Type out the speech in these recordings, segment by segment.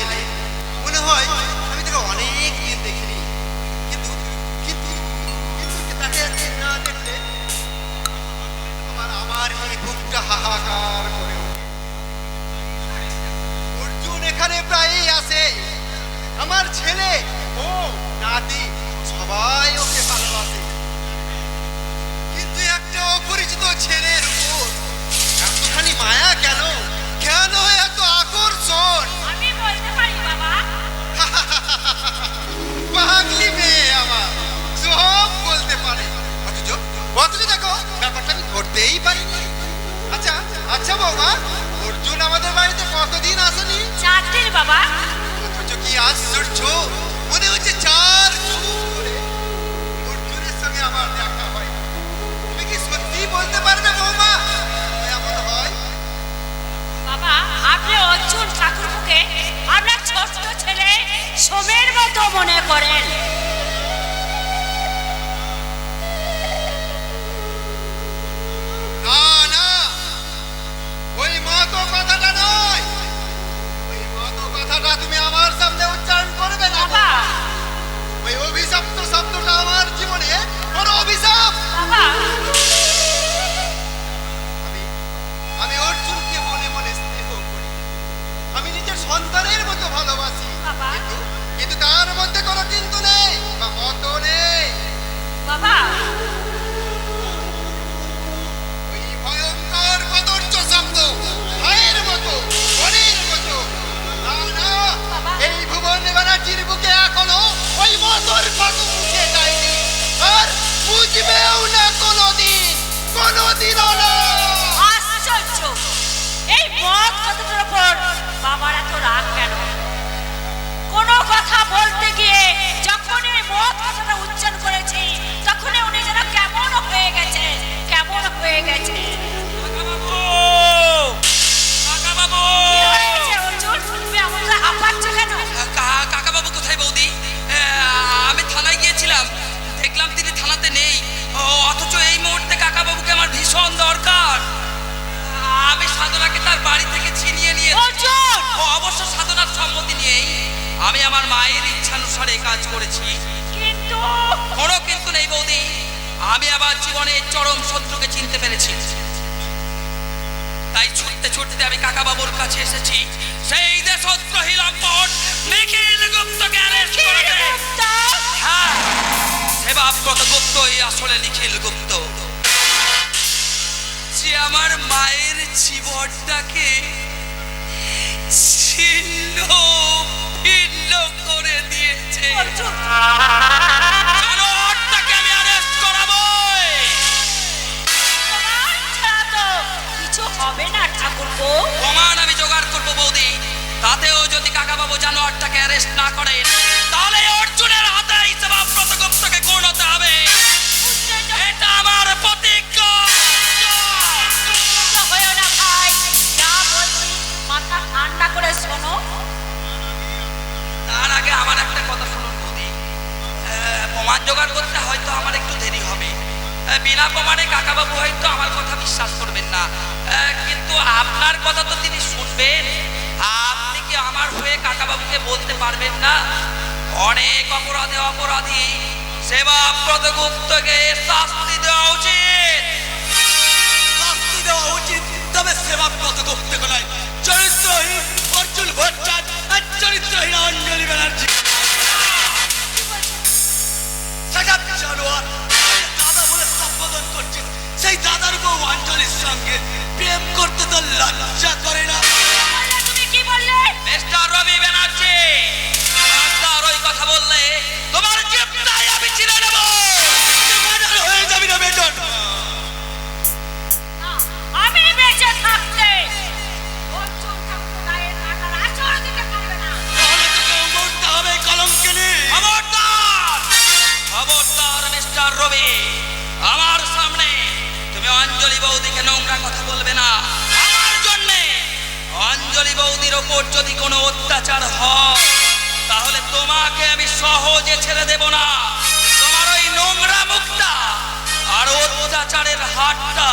এলে মনে হয় আমি তাকে অনেক দিন দেখিনি, কিন্তু কিন্তু কিন্তু তাকে না দেখলে আমার এই বুকটা হাহাকার করে ওঠে। অর্জুন এখানে প্রায়ই আসে, আমার ছেলে ও নাতি সবাই ওকে ভালোবাসে, কিন্তু একটা অপরিচিত ছেলের উপর এতখানি মায়া কেন? কেন এত আকর্ষণ? আমি বলতে পারি বাবা। পাগলি মেয়ে আমার, সব বলতে পারে, অথচ দেখো ব্যাপারটা আমি ধরতেই পারিনি। আচ্ছা আচ্ছা বৌমা, অর্জুন আমাদের বাড়িতে কতদিন আসেনি? 4 দিন বাবা। অথচ কি আশ্চর্য, মনে হচ্ছে 4 যুগ ধরে অর্জুনের সঙ্গে আমার দেখা হয়। তুমি কি সত্যি বলতে পারবে বৌমা এমন হয়? বাবা, আপনি অর্জুন ঠাকুরকে আপনার ছোট ছেলে সোমের মতো মনে করেন। না না, ওই মতো কথাটা নয়, ওই মতো কথাটা তুমি আমার সামনে উচ্চারণ করবে না বাবা। ওই অভিশপ্ত শব্দটা আমার জীবনে বড় অভিশাপ। বাবা, আমি অর্জুনকে মনে মনে স্নেহ করি, আমি নিজের সন্তানের মতো ভালোবাসি, বাবা। কিন্তু তার মধ্যে কোনো কিন্তু নেই বা মত নেই। বাবা, ওই ভয়ঙ্কর কদর্য শব্দ ভয়ের মতো, বনের মতো। না না, এই ভুবন ব্যানার্জির বুকে এখনো ওই মতর কত মুখে যায়নি, আর বুঝবেও না কোনোদিন, কোনোদিনও না। আশ্চর্য, এই মত কথাটার উপর বাবার এত রাগ কেন? কোনো কথা বলতে গিয়ে যখন এই মত কথাটা উচ্চারণ করেছি তখন উনি যেন কেমন হয়ে গেছে, কেমন হয়ে গেছে। কি হয়েছে অর্জুন? তুমি আমাকে হাঁপাচ্ছ কেন? কাকা বাবু কোথায় বৌদি? আমি থানায় গিয়েছিলাম, দেখলাম তিনি থানাতে নেই, অথচ এই মুহূর্তে কাকা বাবুকে আমার ভীষণ দরকার। আমি সাধনাকে তার বাড়ি থেকে ছিনিয়ে নিয়ে অর্জুন! অবশ্য সাধনার সম্মতি নিয়েই আমি আমার মায়ের ইচ্ছানুসারে কাজ করেছি। কিন্তু কোনো কিন্তু নেই বৌদি, আমি আবার জীবনের চরম শত্রুকে চিনতে পেরেছি, তাই ছুটতে ছুটতে আমি কাকা বাবুর কাছে এসেছি সেই দেশদ্রোহী লম্পট নিখিল গুপ্তকে অ্যারেস্ট করতে। হ্যাঁ, সেবাব্রত গুপ্তই আসলে নিখিল গুপ্ত, যে আমার মায়ের জীবনটাকে ছিন্ন ভিন্ন করে দিয়েছে। জানোয়ারটাকে আমি অ্যারেস্ট করাবো। তোমার ছাড়া তো কিছু হবে না ঠাকুরপো। প্রমাণ আমি জোগাড় করবো বৌদি, তাতেও যদি কাকা বাবু জানোয়ারটাকে অ্যারেস্ট না করেন তাহলে অর্জুনের হাতে সেবাব্রত গুপ্তকে খুন হতে হবে, এটা আমার প্রতিজ্ঞা। হয়েও না ভাই, যা বলছি মাথা ঠান্ডা করে শোনো। তার আগে আমার একটা কথা শুনুন বৌদি, প্রমাণ জোগাড় করতে হয়তো আমার একটু দেরি হবে, বিনা প্রমাণে কাকা বাবু হয়তো আমার কথা বিশ্বাস করবেন না, কিন্তু আপনার কথা তো তিনি শুনবেন। আপনি কি আমার হয়ে কাকা বাবুকে বলতে পারবেন না অনেক অপরাধে অপরাধী সেবাব্রত গুপ্তকে শাস্তি দেওয়া উচিত? শাস্তি দেওয়া উচিত, তবে সেবাব্রত গুপ্তকে নয়, চরিত্রহীন অর্জুন ভট্টাচার্য আর চরিত্রহীন অঞ্জলি ব্যানার্জি। সেটা জানোয়ার দাদা বলে সম্বোধন করছিল, সেই দাদার বউ অঞ্জলির সঙ্গে প্রেম করতে তো লজ্জা করে না? তুমি কি বললে? মিস্টার রবি ব্যানার্জি, আপনার ওই কথা বললে তোমার জিভটাই আমি চিনে নেব। হয়ে যাবি না বেজন। আমি বেঁচে থাকতে অর্জুন ঠাকুর গায়ের কাটার আঁচড় দিতে পারবে না। তাহলে তোকে মরতে হবে কলঙ্কিনী। খবরদার, খবরদার মিস্টার রবি, আমার সামনে তুমি অঞ্জলি বৌদিকে নোংরা কথা বলবে না। আমার জন্যে অঞ্জলি বৌদির ওপর যদি কোনো অত্যাচার হয় তাহলে তোমাকে আমি সহজে ছেড়ে দেব না। তোমার ওই নোংরা মুখটা আর অত্যাচারের হাতটা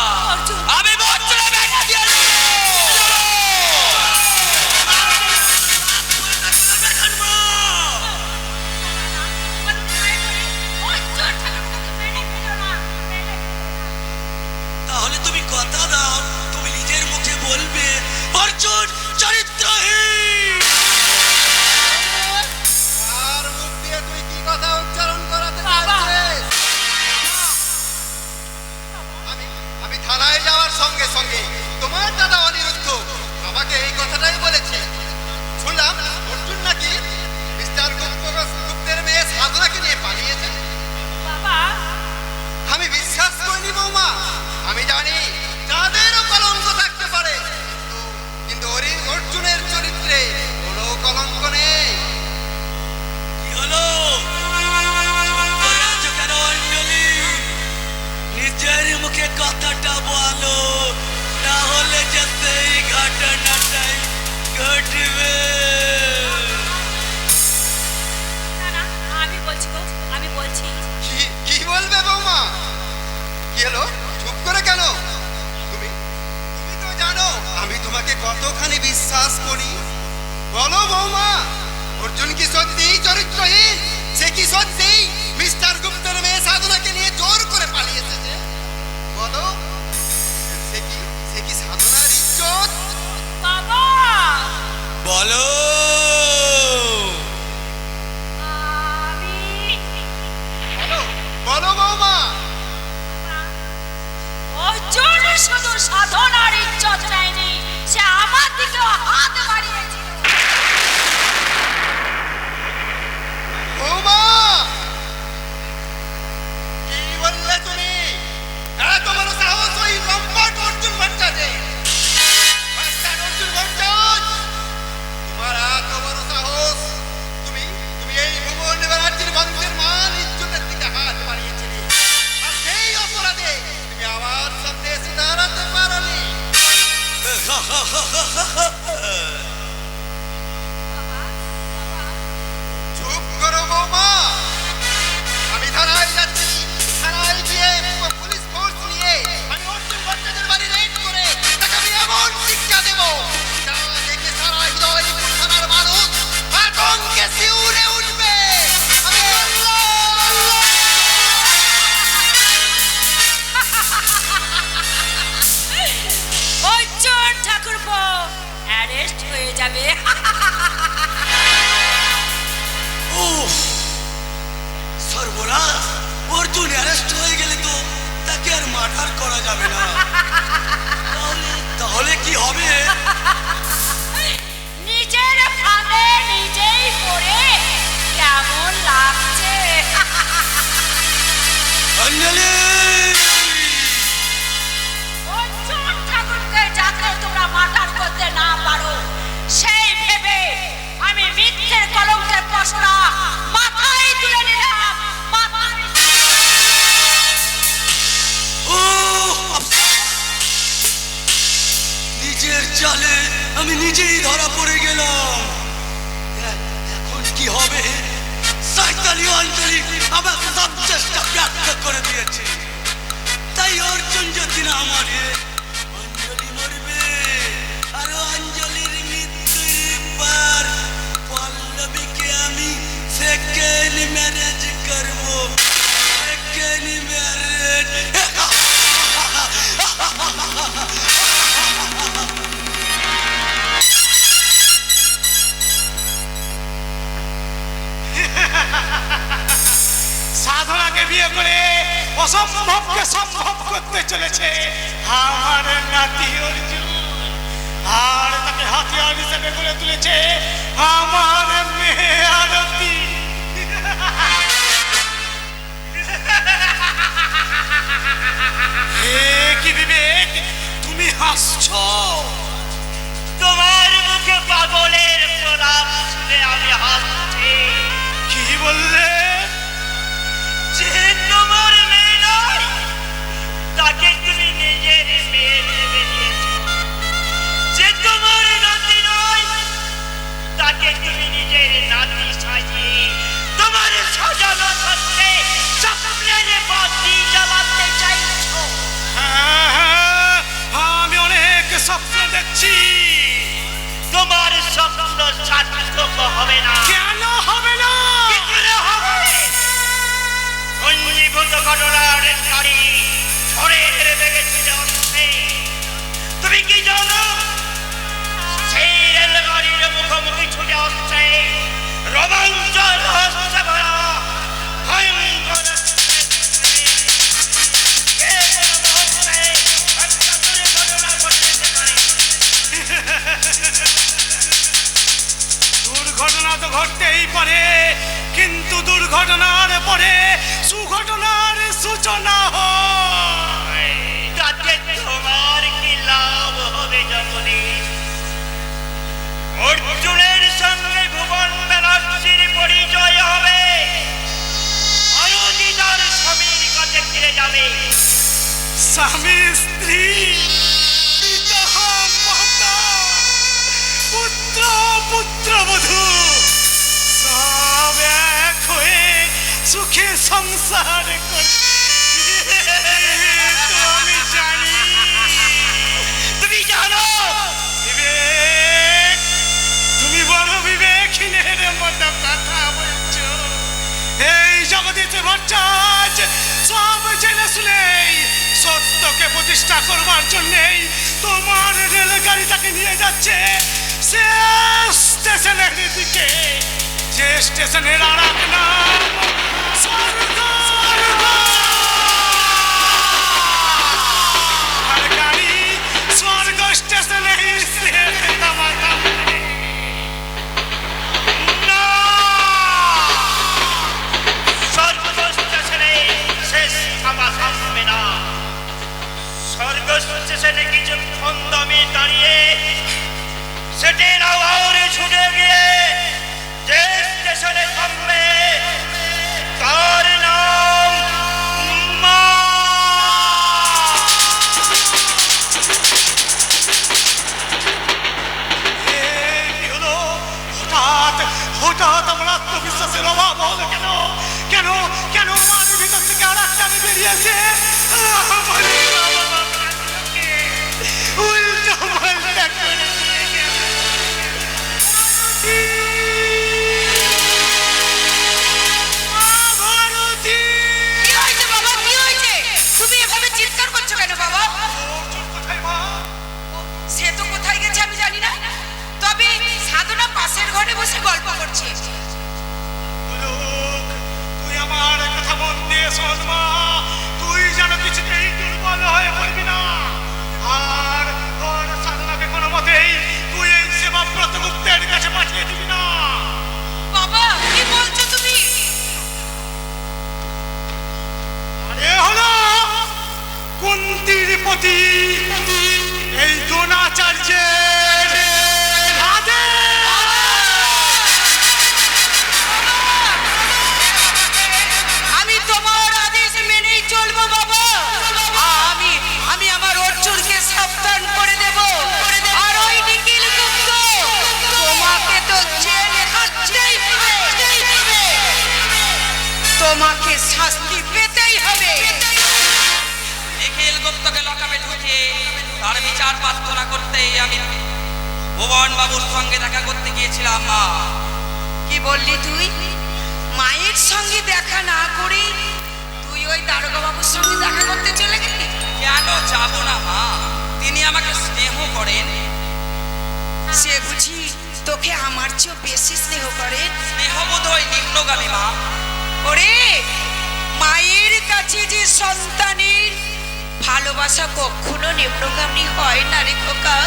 আমি বজ্রে ভেঙে দিয়ে দেব। কতখানি বিশ্বাস করি? বলো বৌমা, অর্জুন কি সত্যিই চরিত্রহীন? সে কি সত্যিই মিস্টার গুপ্তের মেয়ে সাধনাকে নিয়ে জোর করে পালিয়ে এসেছে? বলো, সে কি সাধনার ইজ্জত? বাবা, বলো। আমি বলো বলো বৌমা। অর্জুন শুধু সাধনার ইজ্জত নেয়নি, সে আমার দিকেও হাত বাড়িয়েছিল। বৌমা, কি বললে তুমি? এত বড় সাহস ওই লম্পট অর্জুন ভট্টাচার্যের! মাস্টার অর্জুন ভট্টাচার্য, তোমার এত বড় সাহস! তুমি তুমি এই ভুবন ব্যানার্জির বংশের মান ইজ্জতের দিকে হাত বাড়িয়েছিলে, আর সেই অপরাধে তুমি আমার সামনে এসে দাঁড়াতে পারোনি। চুপ করো বৌমা, আমি থানায় যাচ্ছি। থানায় গিয়ে পুলিশ ফোর্স নিয়ে আমি অর্জুন ভট্টাচার্যের বাড়ি রেড করে তাকে আমি এমন শিক্ষা দেবো যা দেখে সারা হৃদয়পুর থানার মানুষ আতঙ্কে শিউরে উঠবে। আমি অর্জুন ঠাকুরপো অ্যারেস্ট হয়ে যাবে। উফ, সর্বনাশ! অর্জুন অ্যারেস্ট হয়ে গেলে তো তাকে আর মার্ডার করা যাবে না। তাহলে কি হবে? নিজের ফাঁদে নিজেই পড়ে কেমন লাগছে? অঞ্জলি! অর্জুন ঠাকুরকে যাতে তোমরা মার্ডার করতে না পারো সেই ভেবে আমি মিথ্যের কলঙ্কের পশরা মাথায় তুলে নিলাম। মাথায় ও আফসোস! নিজের জালে আমি নিজেই ধরা পড়ে গেলাম। এখন কি হবে? শয়তানি অঞ্জলি আমার সব চেষ্টা ব্যর্থ করে দিয়েছে। তাই অর্জুন যদি না মরে, অঞ্জলি মরবে। আর অঞ্জলির মৃত্যুর পর পল্লবীকে আমি সেকেন্ড ম্যারেজ করবো। Second marriage. সাধনাকে বিয়ে করে অসম্ভবকে সম্ভব করতে চলেছে আমার নাতি অর্জুন, আর তাকে হাতিয়ার হিসেবে গড়ে তুলেছে আমার মেয়ে আরতি। কি বিবেক, তুমি হাসছো? তোমার মুখে পাগলের প্রলাপ শুনে আমি হাসছি। কি বললে? যে তোমার মেয়ে নয় তাকে তুমি নিজের মেয়ে ভেবে নিয়েছো। যে তোমার নাতি নয় তাকে তুমি নিজের নাতি সাজিয়ে তোমার সাজানো সত্যে স্বপ্নের বাতি জ্বালাতে চাইছো। হ্যাঁ, হ্যাঁ, আমি অনেক স্বপ্ন দেখছি। তোমার স্বপ্ন সার্থক হবে না। কেন হবে না? কি করে হবে? ঘনীভূত ঘটনার গাড়ি ঝড়ের বেগে ছুটে আসছে। তুমি কি জানো সেই রেলগাড়ির মুখোমুখি ছুটে আসছে রোমাঞ্চ রহস্য ভরা ভয়ঙ্কর যে কোনো মুহূর্তে একটা দুর্ঘটনা ঘটতে পারে। দুর্ঘটনা তো ঘটতেই পারে, কিন্তু দুর্ঘটনার পরে সুঘটনার সূচনা হয়। তাতে তোমার কি লাভ হবে যখনই অর্জুনের সঙ্গে ভুবন ব্যানার্জির পরিচয় হবে, আরতি তার স্বামীর কাছে ফিরে যাবে। স্বামী স্ত্রী, পিতা মাতা, পুত্র পুত্রবধূ সব এক হয়ে সুখে সংসার করে। তো আমি জানি, তুমি জানো বিবেক, এই জগদীশ ভট্টাচ সব জেনে শুনেই সত্যকে প্রতিষ্ঠা করবার জন্যেই তোমার রেলগাড়িটাকে নিয়ে যাচ্ছে সে স্টেশনের দিকে, যে স্টেশনের আর এক নাম স্বর্গ। আর গাড়ি স্বর্গ স্টেশনে স্বর্গ স্টেশনে শেষ আবার থামবে না। স্বর্গ স্টেশনে কিছুক্ষণ দমে দাঁড়িয়ে সেটের আওয়াজে ছুটে গিয়ে যে স্টেশনে থামবে তার নাম মা। কি হলো? হঠাৎ হঠাৎ আমার আত্মবিশ্বাসের অভাব হলো কেন? কেন কেন আমার ভিতর থেকে আর একটা আমি বেরিয়েছে? উল্টো পাল্টা করে দিয়ে গেল। ভারতী! কি হয়েছে বাবা, কি হয়েছে? তুমি এভাবে চিৎকার করছো কেন বাবা? অর্জুন কোথায় মা? সে তো কোথায় গেছে আমি জানি না, তবে সাধনা পাশের ঘরে বসে গল্প করছে। লোক, তুই আমার কথা মন দিয়ে শোন মা, তুই যেন কিছুতেই দুর্বল হয়ে পড়বি না। আর ওর সাধনাকে কোনো মতেই তুই এই সেবা ব্রতগুপ্তের কাছে পাঠিয়ে দিবি না। বাবা কি বলছো তুমি? এ হলো কুন্তির পতি এই দ্রোণাচার্যের আদেশ। আমি তোমার আদেশ মেনেই চলবো বাবা। আমি আমার অর্জুনকে সাবধান করে দেব। আর ওই নিখিল গুপ্ত তোমাকে তো জেলে থাকতেই হবে, তোমাকে শাস্তি পেতেই হবে। নিখিল গুপ্তকে লকাপে ঢুকিয়ে তার বিচার প্রার্থনা করতেই আমি ভুবন বাবুর সঙ্গে দেখা করতে গিয়েছিলাম মা। কি বললি তুই? মায়ের সঙ্গে দেখা না করে তুই ওই দারোগা বাবুর সঙ্গে দেখা করতে চলে গেলি? কেন যাব না মা? তিনি আমাকে স্নেহ করেন। সে বুঝি তোকে আমার চেয়ে বেশি স্নেহ করে? স্নেহ বোধ হয় নিম্নগামী মা। ওরে, মায়ের কাছে যে সন্তানের ভালোবাসা কখনো নিম্নগামী হয় না রে খোকা।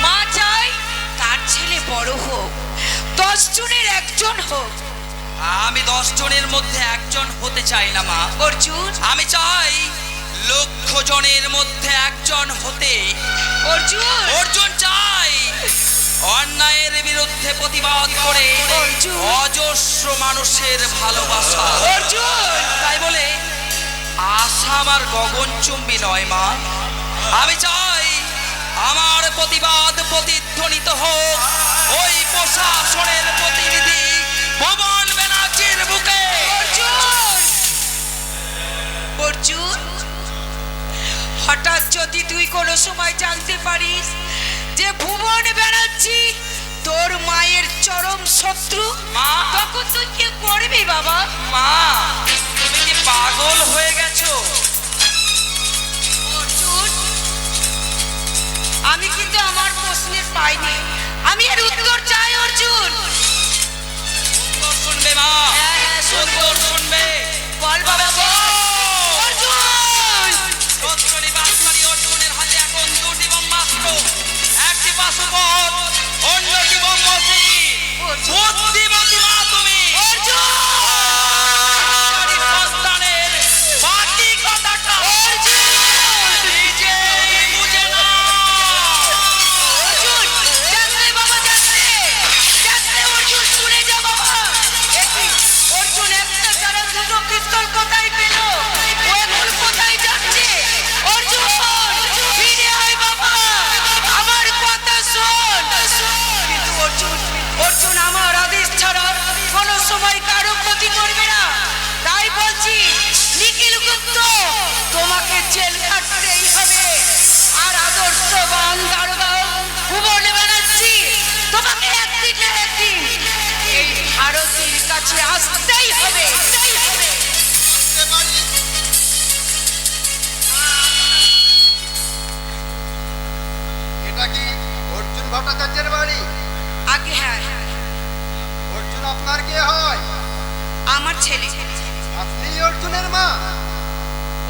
মা চাই তার ছেলে বড় হোক, 10 জনের একজন হোক। আমি 10 জনের মধ্যে একজন হতে চাই না মা। অর্জুন, আমি চাই লক্ষ জনের মধ্যে একজন হতে। অর্জুন, অর্জুন চাই অন্যায়ের বিরুদ্ধে প্রতিবাদ করে অর্জুন। অজস্র মানুষের ভালোবাসা। অর্জুন, তাই বলে আশা আমার গগনচুম্বী নয় মা। আমি চাই আমার প্রতিবাদ প্রতিধ্বনিত হোক ওই প্রশাসনের প্রতিনিধি ভুবন ব্যানার্জির বুকে। অর্জুন, অর্জুন, হঠাৎ যদি তুই কোনো সময় জানতে পারিস যে ভুবন ব্যানার্জি তোর মায়ের চরম শত্রু, মা, তখন তুই কি করবি বাবা? মা, তুমি কি পাগল হয়ে গেছো? অর্জুন, আমি কিন্তু আমার প্রশ্নের পাইনি, আমি এর উত্তর চাই। অর্জুন, উত্তর শুনবে মা, হ্যাঁ, হ্যাঁ, শুনবো। উত্তর শুনবে। বল বাবা বল। অর্জুন, সত্যি বাসকারী অর্জুনের হাতে এখন 2টি ব্রহ্মাস্ত্র, একটি পাশুপত, অন্যটি ব্রহ্মশ্রী। বুদ্ধিমতী মা তুমি। বাসকারী সন্তানের বাকি কথাটা নিজেই বুঝে নাও। অর্জুন, জানলে বাবা, জানলে, জানলে অর্জুন, শুনে যা বাবা। অর্জুন একটা ছাড়া দুটো পিস্তল কোথায় ভট্টাচার্যের বাড়ি? আগে হ্যাঁ, অর্জুন আপনার কে হয়? আমার ছেলে। আপনি অর্জুনের মা?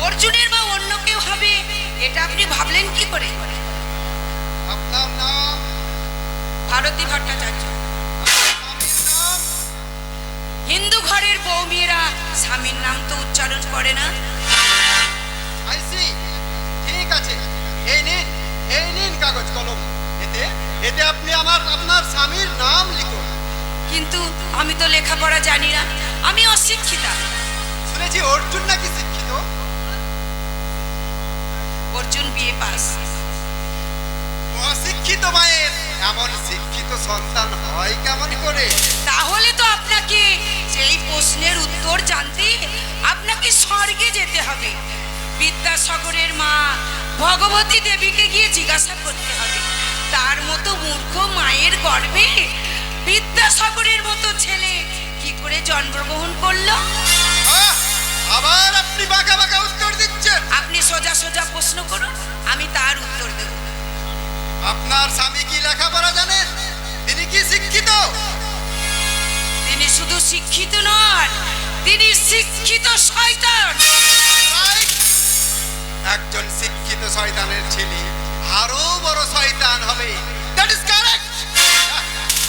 অর্জুনের মা অন্য কেউ হবে এটা আপনি ভাবলেন কি করে? আপনার নাম? ভারতী ভট্টাচার্য। স্বামীর নাম? হিন্দু ঘরের বউ মেয়েরা স্বামীর নাম তো উচ্চারণ করে না। আইসি, ঠিক আছে, এই নিন কাগজ কলম। এতে এতে আপনি আপনার স্বামীর নাম লিখুন। কিন্তু আমি তো লেখাপড়া জানি না, আমি অশিক্ষিতা। শুনেছি অর্জুন নাকি শিক্ষিত? অর্জুন বিয়ে পাস। অশিক্ষিত মায়ের এমন শিক্ষিত সন্তান হয় কেমন করে? তাহলে তো আপনাকে সেই প্রশ্নের উত্তর জানতে আপনাকে স্বর্গে যেতে হবে। বিদ্যাসাগরের মা ভগবতী দেবীকে গিয়ে জিজ্ঞাসা করতে হবে, তার মতো মূর্খ মায়ের গর্ভে বিদ্যাসাগরের মতো ছেলে কি করে জন্মগ্রহণ করলো। আহ, আবার আপনি বাঁকা বাঁকা উত্তর দিচ্ছেন। আপনি সোজা সোজা প্রশ্ন করুন, আমি তার উত্তর দেব। আপনার স্বামী কি লেখাপড়া জানেন? তিনি কি শিক্ষিত? তিনি শুধু শিক্ষিত নন, তিনি শিক্ষিত শয়তান। Right? একজন শিক্ষিত শয়তানের ছেলে আরো বড় শয়তান হবে। That is correct.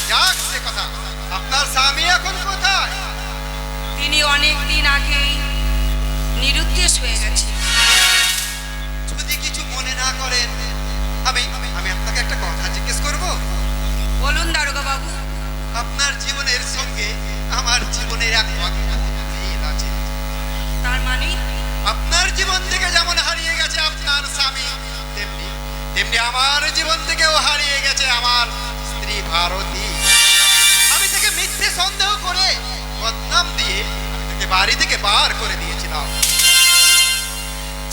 যাক সে কথা, আপনার স্বামী এখন কোথায়? তিনি অনেক দিন আগেই নিরুদ্দেশ হয়ে গেছে। যদি কিছু মনে না করেন, আমি আমি আপনাকে একটা কথা জিজ্ঞেস করব। বলুন দারোগা বাবু। আপনার জীবনের সঙ্গে আমার জীবনের এক অদ্ভুত মিল আছে। তার মানে আপনার জীবন থেকে যেমন হারিয়ে গেছে আপনার স্বামী, তেমনি তেমনি আমার জীবন থেকেও হারিয়ে গেছে আমার স্ত্রী ভারতী। আমি তাকে মিথ্যে সন্দেহ করে বদনাম দিয়ে তাকে বাড়ি থেকে বার করে দিয়েছিলাম।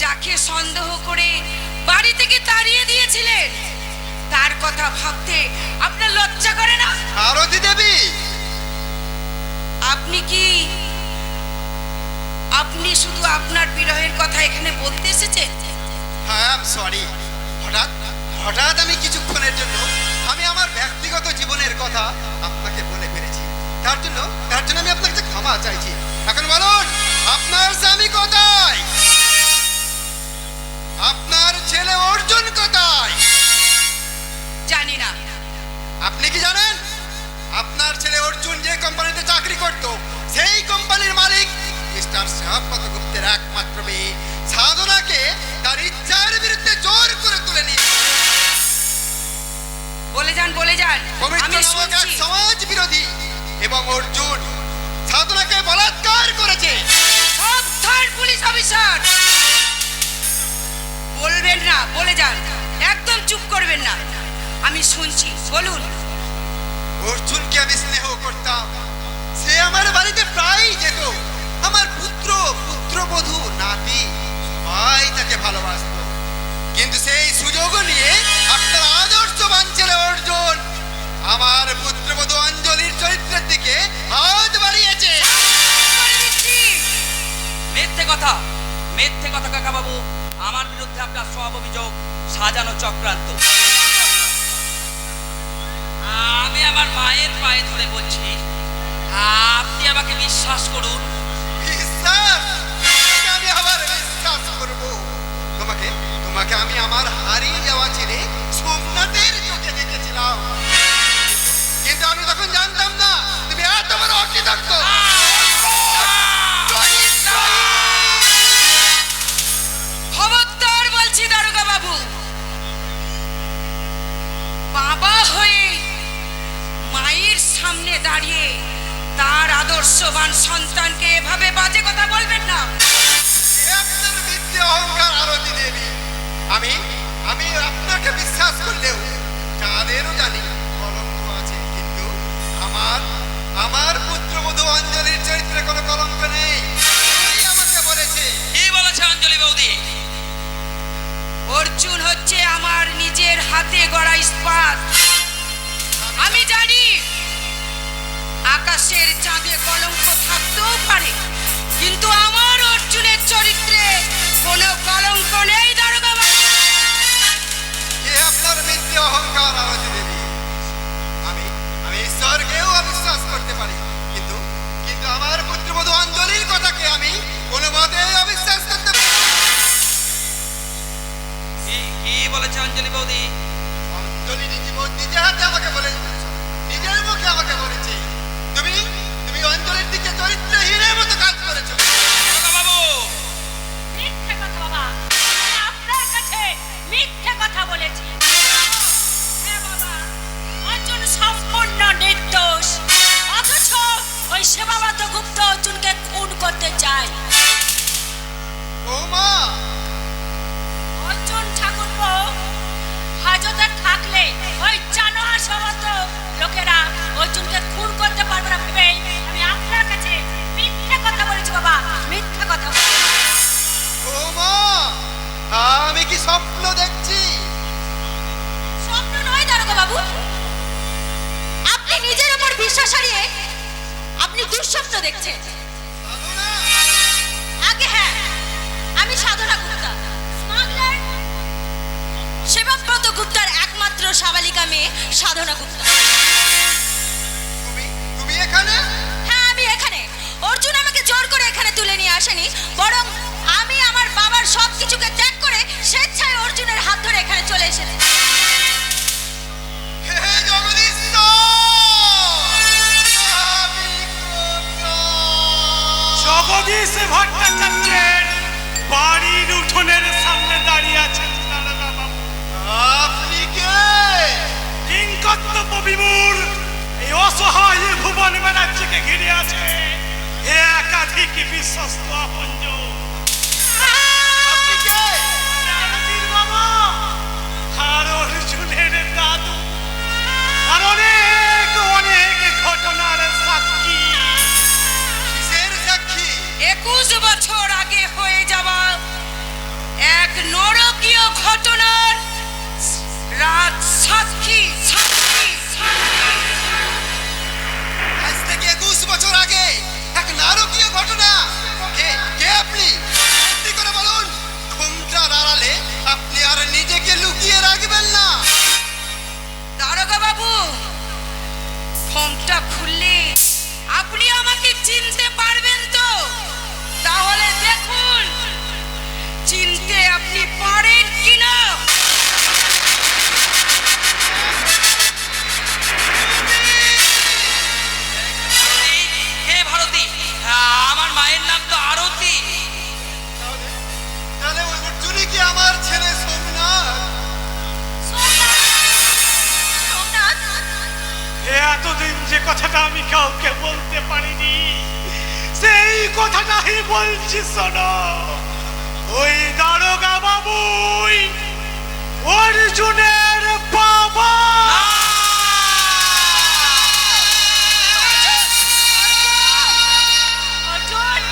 যাকে সন্দেহ করে বাড়ি থেকে তাড়িয়ে দিয়েছিলেন, তার কথা ভাবতে আপনার লজ্জা করে না? ভারতী দেবী, আপনি শুধু আপনার বিরহের কথা এখানে বলতে এসেছেন? হ্যাঁ, আই এম সরি। হঠাৎ হঠাৎ আমি কিছুক্ষণের জন্য আমি আমার ব্যক্তিগত জীবনের কথা আপনাকে বলে ফেলেছি। তার জন্য আমি আপনার কাছে ক্ষমা চাইছি। এখন বলুন, আপনার স্বামী কোথায়? আপনার ছেলে অর্জুন কোথায়? জানি না। আপনি কি জানেন আপনার ছেলে অর্জুন যে কোম্পানিতে চাকরি করত, সেই কোম্পানির মালিক মিস্টার শ্যামপদ গুপ্তের একমাত্র মেয়ে সাধনাকে তার ইচ্ছার বিরুদ্ধে জোর করে তুলে নিয়ে বলে যান, বলে যান, পবিত্র আমি নামক এক শুনছি। সমাজ বিরোধী এবং অর্জুন সাধনাকে বলাৎকার করেছে। সাবধান পুলিশ অফিসার, বলবেন না, বলে যান, একদম চুপ করবেন না, আমি শুনছি, বলুন। অর্জুনকে আমি স্নেহ করতাম, সে আমার বাড়িতে প্রায়ই যেত। আমার পুত্রবধূ, নাতি সবাই তাকে ভালোবাসত। কিন্তু সেই সুযোগ নিয়ে আপনার আদর্শবান ছেলে অর্জুন আমার পুত্রবধূ অঞ্জলির চরিত্রের দিকে হাত বাড়িয়েছে। করে দিচ্ছি। মিথ্যে কথা কাকা বাবু। আমার বিরুদ্ধে আপনার সব অভিযোগ সাজানো চক্রান্ত। আমি আমার মায়ের পায়ে ধরে বলছি, আপনি আমাকে বিশ্বাস করুন। বিশ্বাস? তোমাকে আমি আবার বিশ্বাস করব? তোমাকে আমি আমার হারিয়ে যাওয়া ছেলে সোমনাথের চোখে দেখেছিলাম, কিন্তু আমি তখন জানতাম না তুমি এত বড় অকৃতজ্ঞ। খবরদার বলছি দারোগা বাবু, বাবা হয়ে মায়ের সামনে দাঁড়িয়ে তার আদর্শবান সন্তানকে এভাবে বাজে কথা বলবেন না। আপনার মিথ্যে অহংকার আরতি দেবী। আমি আপনাকে বিশ্বাস করলেও যাদেরও জানি কলঙ্ক আছে, কিন্তু আমার পুত্রবধূ অঞ্জলির চরিত্রে কোনো কলঙ্ক নেই। এই আমাকে বলেছে। কি বলেছে অঞ্জলি বৌদি? অর্জুন হচ্ছে আমার নিজের হাতে গড়া ইস্পাত। আমি জানি আকাশের চাঁদে কলঙ্ক থাকতেও পারে, কিন্তু আমার অর্জুনের চরিত্রে কোনো কলঙ্ক নেই দারোগা বাবু। এ আপনার মিথ্যে অহংকার আরতি দেবী। বলেছে অঞ্জলি বৌদি? অঞ্জলি নিজে হাতে আমাকে বলে, নিজের মুখে আমাকে বলেছে, তুমি তুমি অঞ্জলির দিকে চরিত্রহীনের মতো কাজ করেছো। বাবু মিথ্যে কথা বাবা, আমি আপনার কাছে মিথ্যে কথা বলেছি। হ্যাঁ বাবা, অর্জুন সম্পূর্ণ নির্দোষ, অথচ ওই সেবাব্রত গুপ্ত অর্জুনকে খুন করতে চায়। বৌমা, অর্জুন ঠাকুরপো হাজতে থাকলে ওই জানোয়ার সমস্ত লোকেরা অর্জুনকে খুন করতে পারবে না ভেবে আমি আপনার কাছে মিথ্যে কথা বলেছি বাবা, মিথ্যে কথা বলেছি। বৌমা, আমি কি স্বপ্ন দেখছি? স্বপ্ন নয় দারোগা বাবু, আপনি নিজের উপর বিশ্বাস হারিয়ে আপনি দুঃস্বপ্ন দেখছেন। সাধনা, আগে হ্যাঁ, আমি সাধনা গুপ্তা, স্মাগলার সেবাব্রত গুপ্তার একমাত্র সাবালিকা মেয়ে সাধনা গুপ্তা। তুমি তুমি এখানে? হ্যাঁ আমি এখানে। অর্জুন আমাকে জোর করে এখানে তুলে নিয়ে আসেনি, বরং আমি আমার বাবার সব কিছুকে ত্যাগ করে স্বেচ্ছায় অর্জুনের হাত ধরে এখানে চলে এসেছি। হে জগদীশ্বর, আমি কোথায়? জগদীশ ভট্টাচার্যের বাড়ির উঠোনের সামনে দাঁড়িয়ে আছেন দারোগা বাবু। আপনি কে? কিংকর্তব্য বিমূঢ় এই অসহায় ভুবন ব্যানার্জিকে ঘিরে আছে একাধিক বিশ্বস্ত আপনজন। আপনি কে? নারদীর বাবা আর অর্জুনের দাদু, আর অনেক অনেক ঘটনার সাক্ষী। কিসের সাক্ষী? 21 বছর আগে হয়ে যাওয়া এক নরকীয় ঘটনার রাত সাক্ষী সাক্ষী সাক্ষী। আজ থেকে 21 বছর আগে এক নারকীয় ঘটনা। কে কে আপনি? সত্যি করে বলুন। ঘুমটার আড়ালে আপনি আর নিজেকে লুকিয়ে রাখবেন না। দারোগা বাবু, ফর্মটা খুললে আপনি আমাকে চিনতে পারবেন তো? তাহলে দেখুন চিনতে আপনি পারেন কিনা। হে ভারতী, আমার মায়ের নাম তো আরতি। তাহলে ওই অর্জুনই কি আমার ছেলে সোমনাথ? সোমনাথ, এতদিন যে কথাটা আমি কাউকে বলতে পারিনি, সেই কথাটাই বলছি শোনো। ওই দারোগা বাবুই অর্জুনের বাবা। অর্জুন,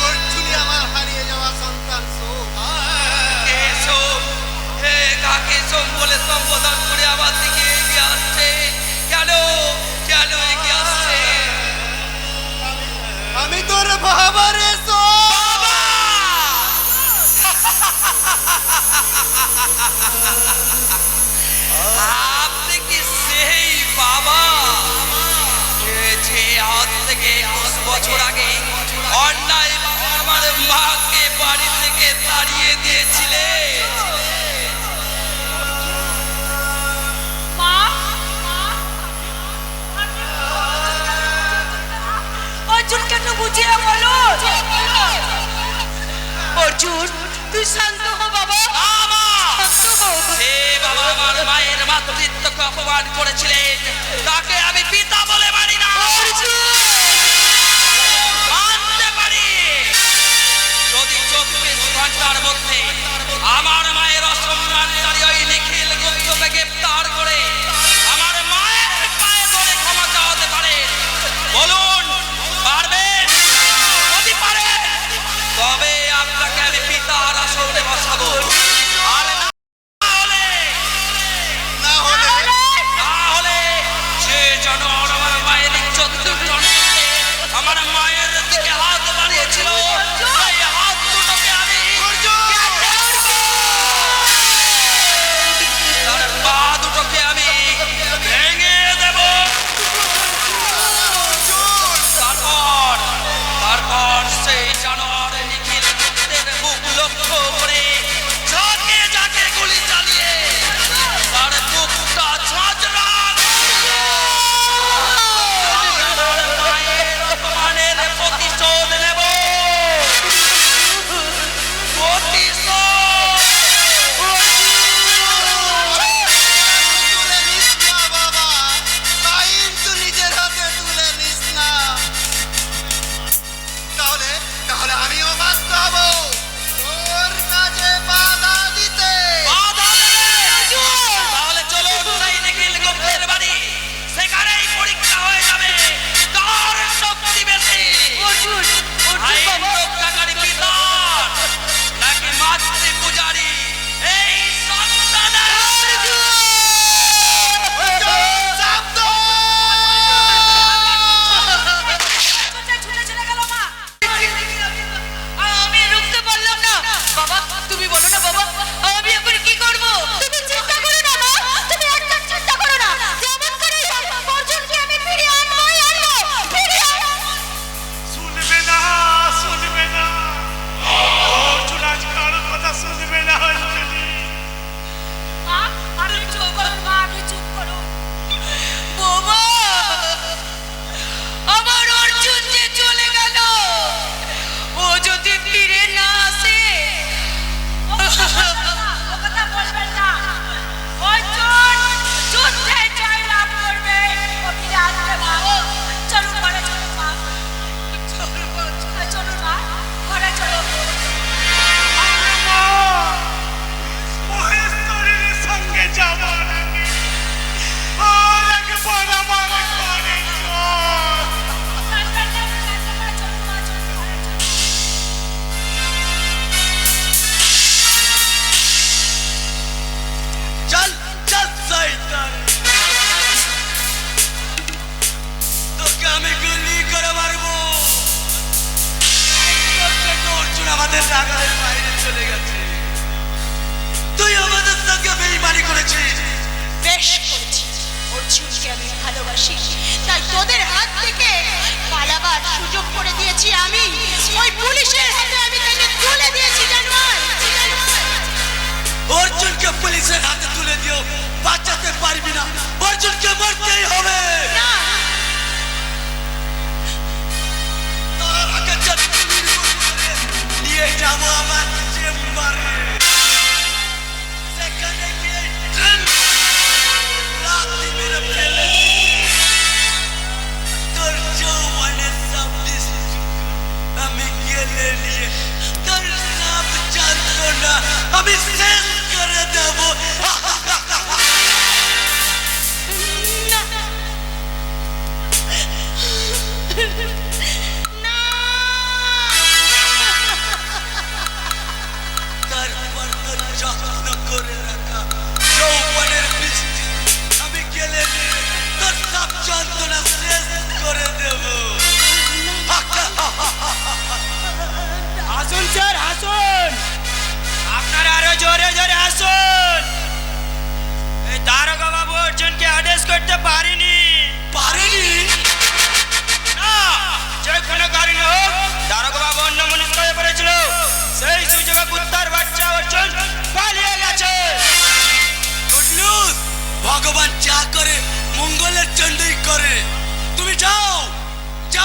অর্জুনই আমার হারিয়ে যাওয়া সন্তান সোম। কে সোম? হে কাকে সোম বলে সম্বোধন করে আমার দিকে এগিয়ে আসছে? কেন কেন এগিয়ে আসছে? আমি তোর বাবা রে সোম। বাবা! আপনি কি সেই বাবা যে আজ থেকে 21 বছর আগে অন্যায় আমার মাকে বাড়ি থেকে তাড়িয়ে দিয়েছিলে? মা, অর্জুনকে একটু বুঝিয়ে বলো। অর্জুন, তুই শান্ত হ বাবা, বাবা! শান্ত হ। যে বাবা আমার মায়ের মাতৃত্বকে অপমান করেছিলেন, তাকে আমি পিতা বলে মানি না। মানতে পারি যদি 24 ঘন্টার মধ্যে আমার মায়ের অসম্মানকারী ওই নিখিল গুপ্তকে গ্রেপ্তার করে আমার মায়ের পায়ে ধরে ক্ষমা চাওয়াতে পারে। বলুন পারবেন? যদি পারেন তবে আপনাকে আমি পিতার আসনে বসাবো। আর না হলে না হলে না হলে সে যেন আমার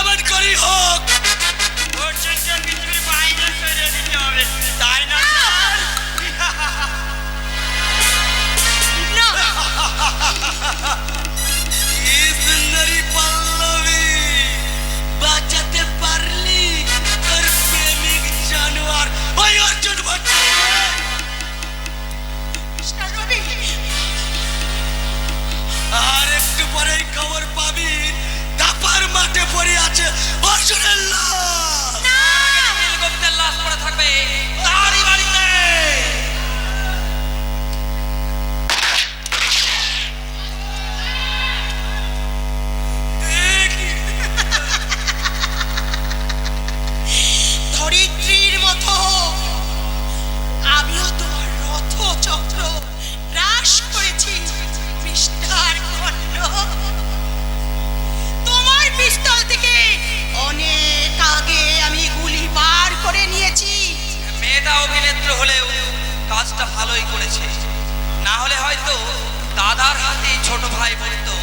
যেমন করি হোক। ওর জন্য পৃথিবীর বাইরে সরিয়ে দিতে হবে, তাই না? না কি সুন্দরী পল্লবী, বাঁচাতে পারলি তোর প্রেমিক জানোয়ার ওই অর্জুন ভট্টাচার্য। মিস্টার রবি, আর একটু পরেই খবর পাবি দাপার মাঠে পড়ে আছে অর্জুনের লাশ। নীলগুপ্তের লাশ পড়ে থাকবে তারই বাড়িতে। ধরিত্রীর মতো আমিও তোমার রথ চক্র হ্রাস করেছি মিস্টার খন্ড। তোমার পিস্তল থেকে অনেক আগে আমি গুলি বার করে নিয়েছি। মেয়েটা অভিনেত্র হলেও কাজটা ভালোই করেছে, না হলে হয়তো দাদার হাতে ছোট ভাই বলতো,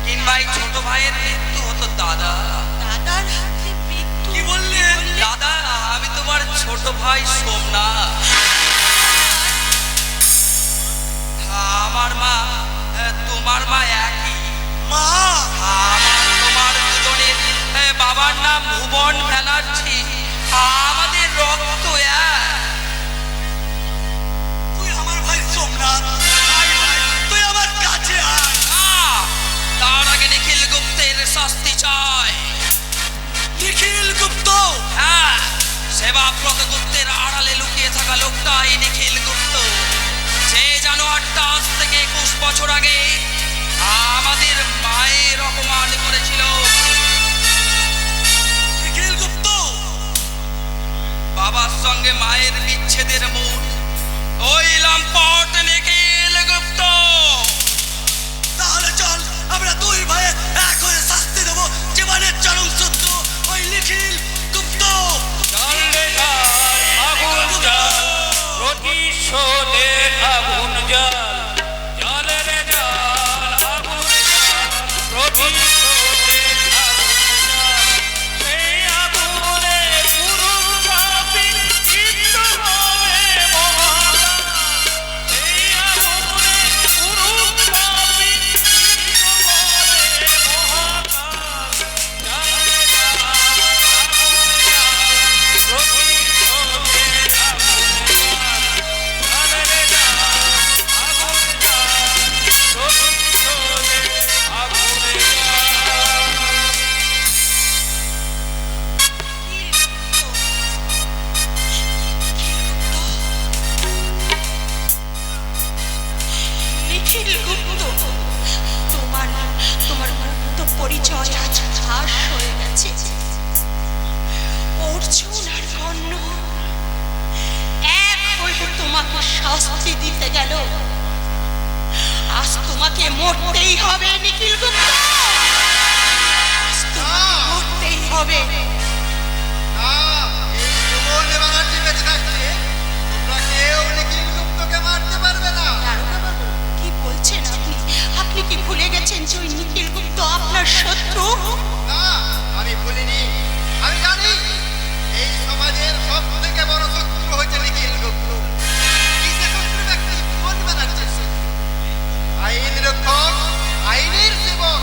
কিংবা এই ছোট ভাইয়ের মৃত্যু হতো দাদা। দাদার হাতে মৃত্যু? কি বললে? দাদা, আমি তোমার ছোট ভাই সোমনাথ। আমার মা তোমার মা একই মা, আমার তোমার দুজনের বাবার নাম ভুবন ব্যানার্জি, আমাদের রক্ত এক। তুই আমার ভাই সোমনাথ, ভাই ভাই তুই আমার কাছে আয়। তার আগে নিখিল গুপ্তের শাস্তি চাই। নিখিল গুপ্ত? হ্যাঁ, সেবাব্রত গুপ্তের আড়ালে লুকিয়ে থাকা লোকটাই নিখিল গুপ্ত, যে জানোয়ারটা আজ থেকে 21 বছর আগে আমাদের মায়ের অপমান করেছিল। নিখিল গুপ্ত? বাবার সঙ্গে মায়ের বিচ্ছেদের মূল ওই লম্পট নিখিল গুপ্ত। তাহলে চল আমরা দুই ভাইয়ে এক হয়ে শাস্তি দেবো জীবনের চরম সত্য ওই নিখিল গুপ্ত। জল রে জল, আগুন জল, প্রতিশোধের আগুন জল। জল রে জল, আগুন জল, প্রতিশোধের আগুন জল। সেই আগুনে পুরুষ পাপী মৃত্যু হবে মহাকাল। সেই আগুনে পুরুষ পাপী মৃত্যু হবে মহাকাল। জল রে জল, আগুন জল, প্রতিশোধের আগুন জল। জল রে জল, আগুন জল, প্রতিশোধের আগুন জল। নিখিল গুপ্ত, তোমার তোমার গুপ্ত পরিচয় আজ ফাঁস হয়ে গেছে। অর্জুন আর কর্ণ এক হয়ে তোমাকে শাস্তি দিতে গেল। আজ তোমাকে মরতেই হবে নিখিল গুপ্ত, আজ তোমাকে মরতেই হবে। না, এই ভুবন ব্যানার্জি বেঁচে থাকতে তোমরা কেউ নিখিল গুপ্তকে মারতে পারবে না। দারোগা বাবু, কি বলছেন আপনি? আপনি কি ভুলে গেছেন যে ওই নিখিল গুপ্ত আপনার শত্রু? না, আমি ভুলিনি। আমি জানি এই সমাজের সব থেকে বড় শত্রু হচ্ছে নিখিল গুপ্ত। এই যে শত্রু ব্যক্তি ভুবন ব্যানার্জির শত্রু। আইন রক্ষক, আইনের সেবক,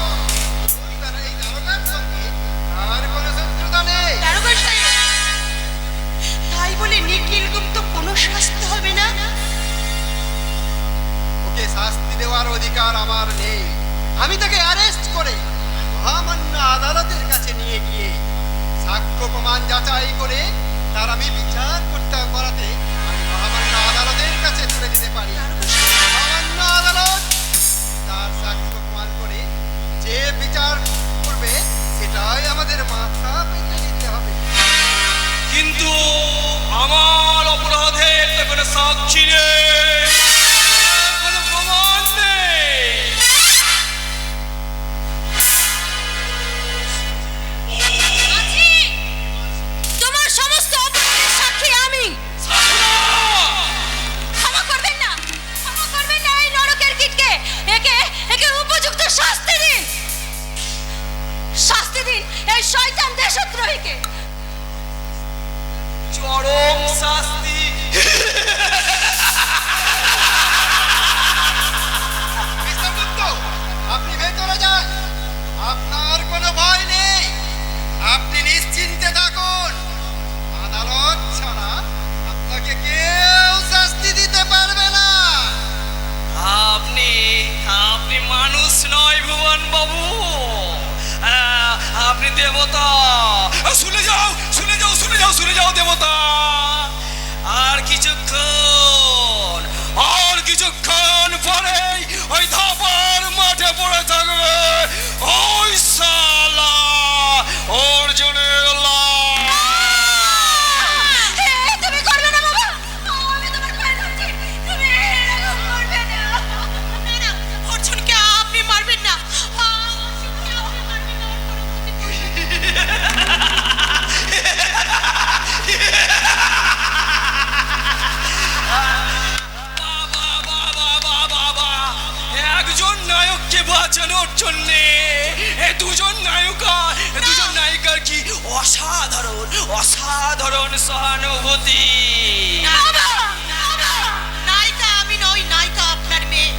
এই দারোগার সঙ্গে আর কোনো শত্রুতা নেই। দারোগা সাহেব, তাই বলে নিখিল গুপ্ত কোনো শাস্তি হবে না? ওকে শাস্তি দেওয়ার অধিকার আমার নেই। আমি তাকে অ্যারেস্ট করে মহামান্য আদালতের কাছে নিয়ে গিয়ে সাক্ষ্য প্রমাণ যাচাই করে তার আমি বিচার করাতে আমি মহামান্য আদালতের কাছে তুলে দিতে পারি। মহামান্য আদালত তার সাক্ষ্য প্রমাণ করে যে বিচার করবে সেটাই আমাদের মাথা পেতে নিতে হবে। কিন্তু আমার অপরাধের তো কোনো সাক্ষী নেই, কোনো প্রমাণ নেই। তোমার সমস্ত অপরাধের সাক্ষী আমি। ক্ষমা করবেন না, ক্ষমা শুনে যাও দেবতা, আর কিছুক্ষণ পরেই ওই ধাপার মাঠে পড়ে থাকবে ওই শালা অর্জুনের লাশ। তুমি করবে না বাবা, আমি তোমার পায়ে ধরছি, তুমি এরকম করবে না। অর্জুনকে আপনি মারবেন না, অর্জুনকে আপনি মারবেন না, একজন নায়ককে বাঁচানোর জন্য দুজন নায়িকার কি অসাধারণ সহানুভূতি। নায়িকা আমি নই, নায়িকা আপনার মেয়ে।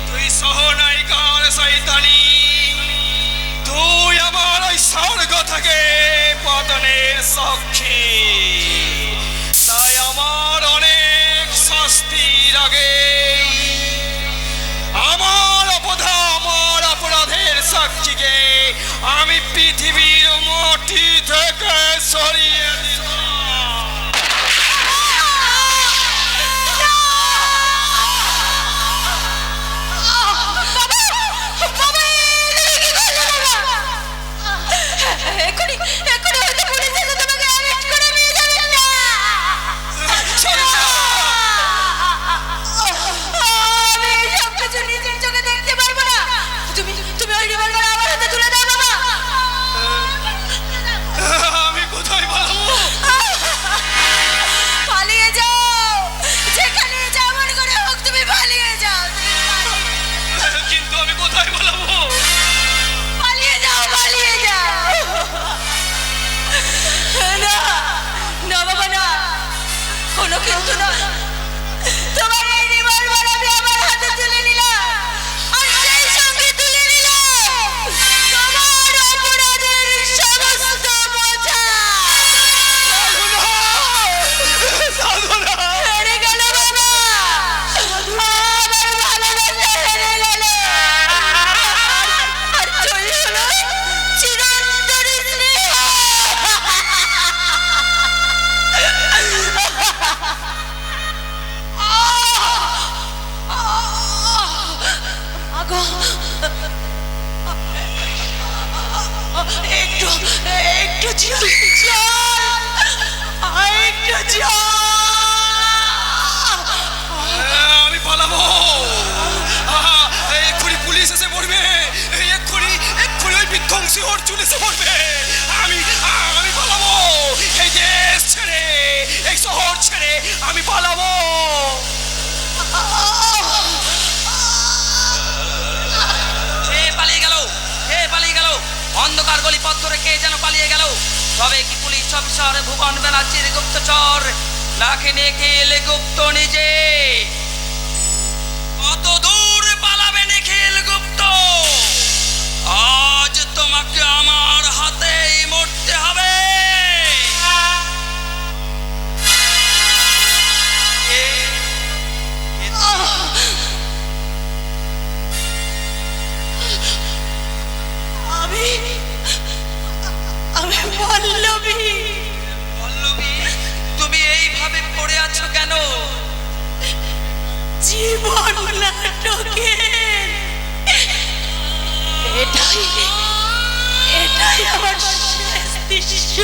তুই সহনায়িকার শয়তানি, তুই আমার ওই স্বর্গ থেকে পতনের সাক্ষী। তাই আমার অনেক শাস্তির আগে আমার অপরাধের সাক্ষীকে আমি পৃথিবীর মাটি থেকে সরিয়ে দিব। আমি কোথায় পালাবো? পালিয়ে যাও, যেখানে যেমন করে হোক তুমি পালিয়ে যাও, কিন্তু আমি কোথায় পালাবো? পালিয়ে যাও, পালিয়ে যাও। না না বাবা, না, কোনো কিন্তু না। তোমার এই রিভলভার আমি আমার হাতে তুলে নিলাম, আর সেই সঙ্গে তুলে নিলাম তোমার অপরাধের সমস্ত বোঝা। হেরে গেল বাবা, আমার ভালোবাসা হেরে গেল, আর চলে হলো চিরন্তন স্নেহ। আগো, একটু জল, একটু জল। আমি পালাবো, এক্ষুনি পুলিশ এসে পড়বে, এক্ষুনি ওই বিধ্বংসী অর্জুন এসে পড়বে। আমি পালাবো, এই দেশ ছেড়ে, এই শহর ছেড়ে আমি পালাবো। পালিয়ে গেল অন্ধকার গলি পথ ধরে কে যেন পালিয়ে গেল। তবে কি পুলিশ অফিসার ভুবন ব্যানার্জির গুপ্তচর নাকি নিখিল গুপ্ত নিজে? কত দূর পালাবে নিখিল গুপ্ত? আজ তোমাকে আমার হাতেই মরতে হবে। আমি পল্লবী। পল্লবী, তুমি এইভাবে পড়ে আছো কেন? জীবন নাটকে এটাই আমার শেষ দৃশ্য।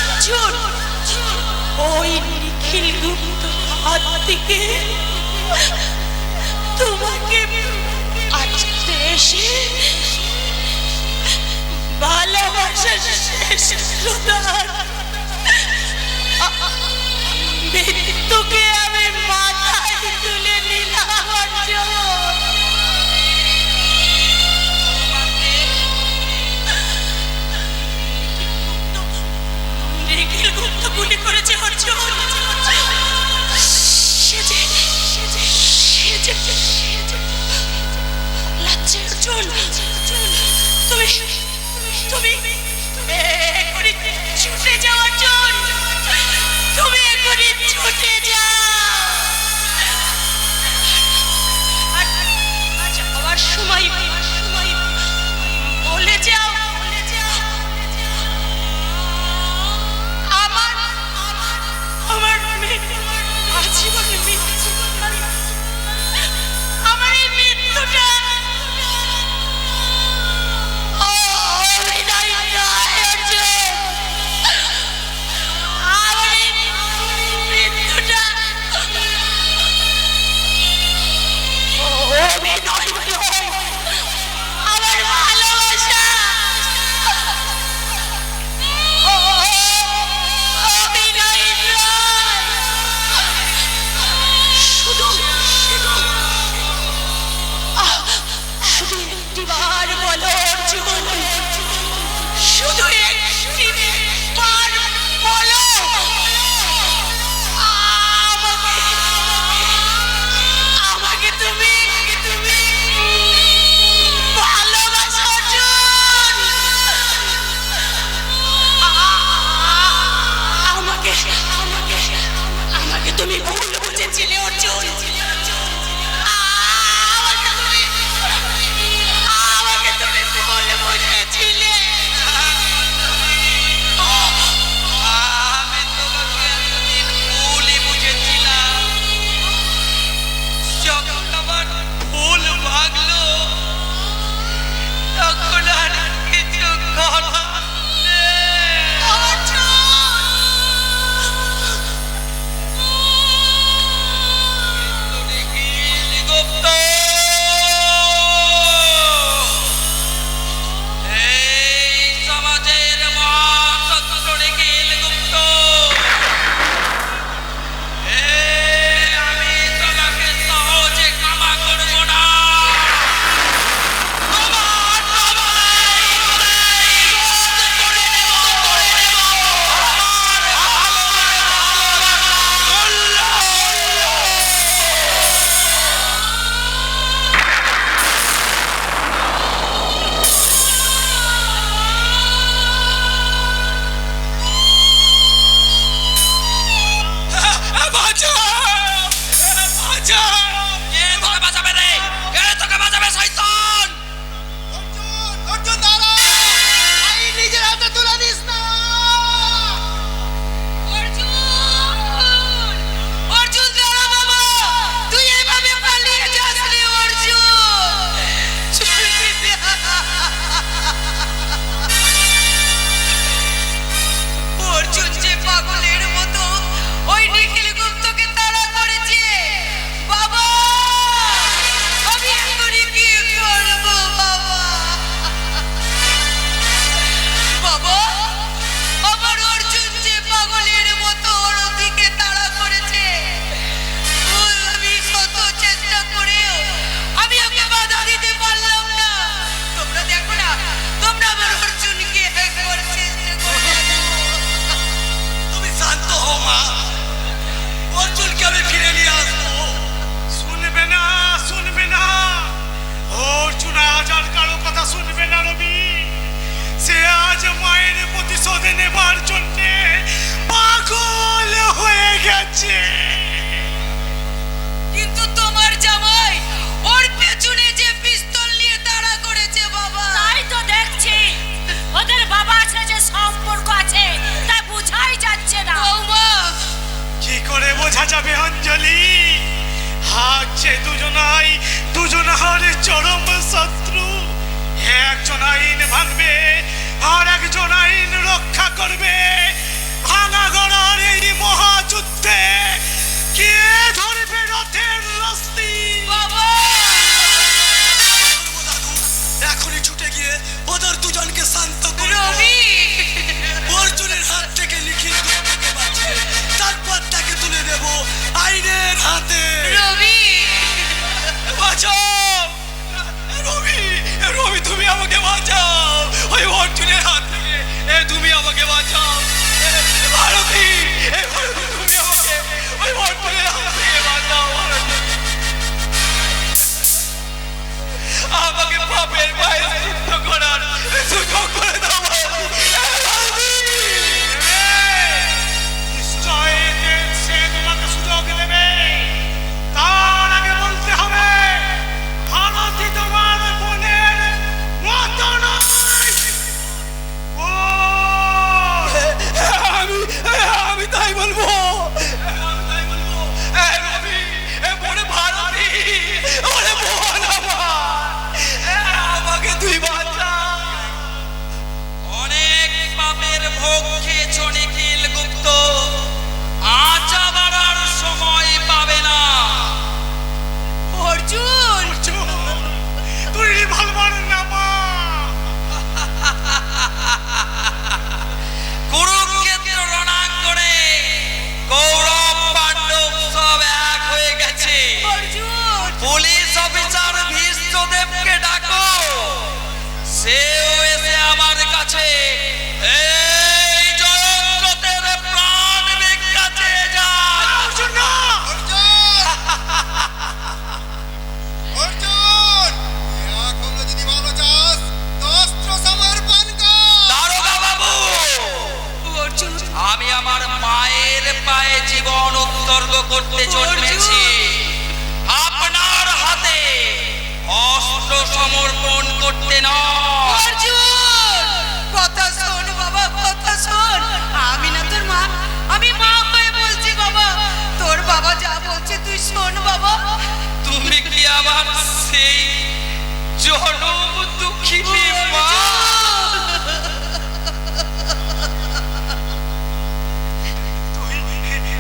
অর্জুন, ওই নিখিল গুপ্ত হাত থেকে তোমাকে আজকে এসে ভালোবাসার শেষ প্রদান। মৃত্যুকে আমি মাথায় তুলে নিলাম অর্জুন। নিখিল গুপ্ত গুলি করেছে অর্জুন। লাগছে অর্জুন, তুমি এখনই ছুটে যাও অর্জুন, তুমি এখনই ছুটে করতে জন্মেছি। আপনার হাতে অস্ত্র সমর্পণ করতে নয়। অর্জুন, কথা শোন বাবা, কথা শোন। আমি না তোর মা, আমি মা হয়ে বলছি বাবা, তোর বাবা যা বলছে তুই শোন বাবা। তুমি কি আমার সেই জনম দুঃখিনী মা?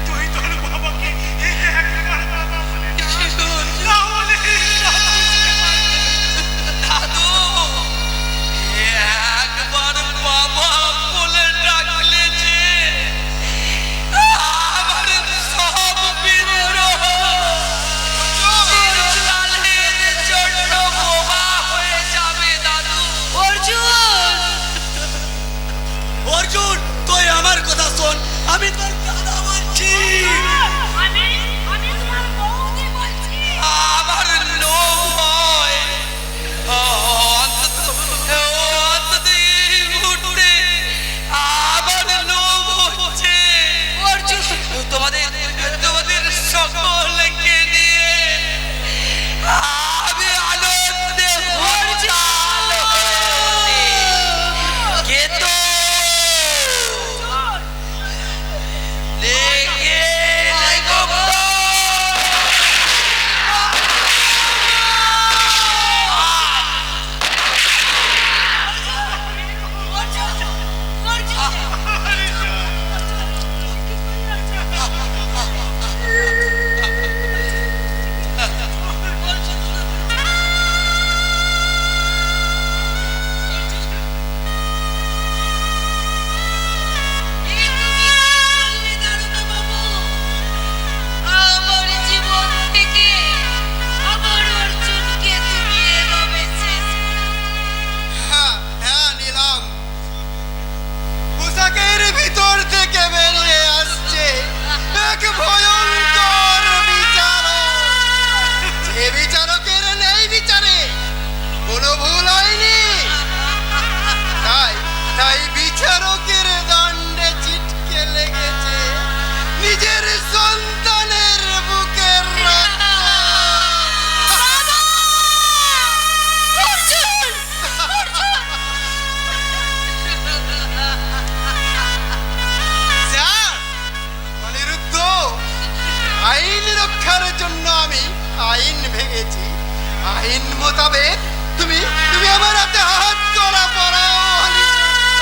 তুই তোর বাবাকে একবার বাবা বলে ডাক। তাহলে দাদু, একবার বাবা বলে ডাকলে যে আমার সব বিদ্রোহ চিরকালের জন্য বোমা হয়ে যাবে দাদু। অর্জুন, অর্জুন, তুই আমার কথা শোন, আমি তোর দাদা বলছি। আমি তোমার বৌদি বলছি। আমার লোভ হয় অন্তত এই মুহূর্তে আমার লোভ হচ্ছে অর্জুন, তোমাদের সকলকে নিয়ে আমি আনন্দে উচ্ছ্বাল হয়েছি। কিন্তু লেগে আমার জীবন থেকে আমার অর্জুনকে তুমি এভাবে শেষ করে হ্যাঁ হ্যাঁ নিলাম। পোশাকের ভিতর থেকে বেরিয়ে আসছে এক ভয়ঙ্কর বিচারক। যে বিচারকের নেই বিচারে কোনো ভুল হয়নি। তাই বিচারকের দণ্ডে ছিটকে লেগেছে নিজের সন্তানের বুকের রক্ত। স্যার, অনিরুদ্ধ, আইন রক্ষার জন্য আমি আইন ভেঙেছি। আইন মোতাবেক তুমি আমার হাতে হাত করা পড়াও অনিরুদ্ধ।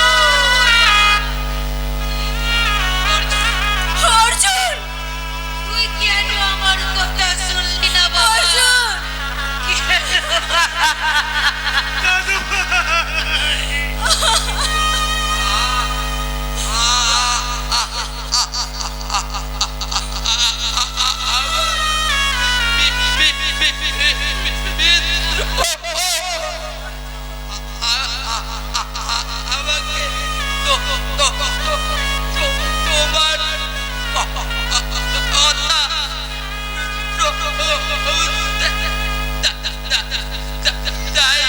অর্জুন, তুই কেন আমার কথা শুনলি না বাবা? অর্জুন, দাদু আমাকে তোমার কথা তাই